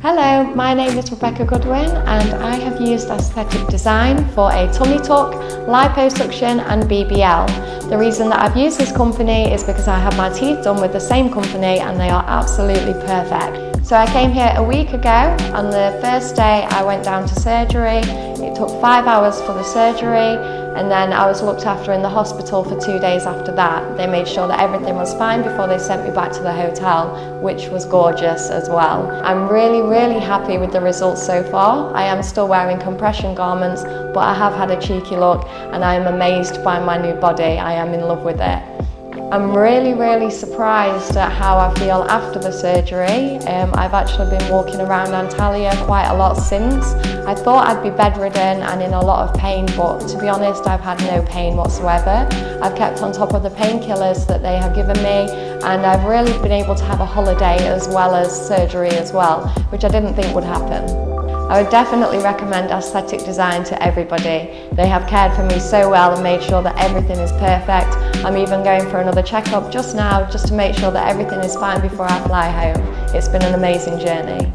Hello, my name is Rebecca Goodwin and I have used aesthetic design for a tummy tuck, liposuction and BBL. The reason that I've used this company is because I had my teeth done with the same company and they are absolutely perfect. So I came here a week ago. On the first day I went down to surgery. It took 5 hours for the surgery and then I was looked after in the hospital for 2 days after that. They made sure that everything was fine before they sent me back to the hotel, which was gorgeous as well. I'm really happy with the results so far. I am still wearing compression garments, but I have had a cheeky look and I am amazed by my new body. I am in love with it. I'm really surprised at how I feel after the surgery. I've actually been walking around Antalya quite a lot since. I thought I'd be bedridden and in a lot of pain, but to be honest, I've had no pain whatsoever. I've kept on top of the painkillers that they have given me, and I've really been able to have a holiday as well as surgery as well, which I didn't think would happen. I would definitely recommend aesthetic design to everybody. They have cared for me so well and made sure that everything is perfect. I'm even going for another checkup just now, just to make sure that everything is fine before I fly home. It's been an amazing journey.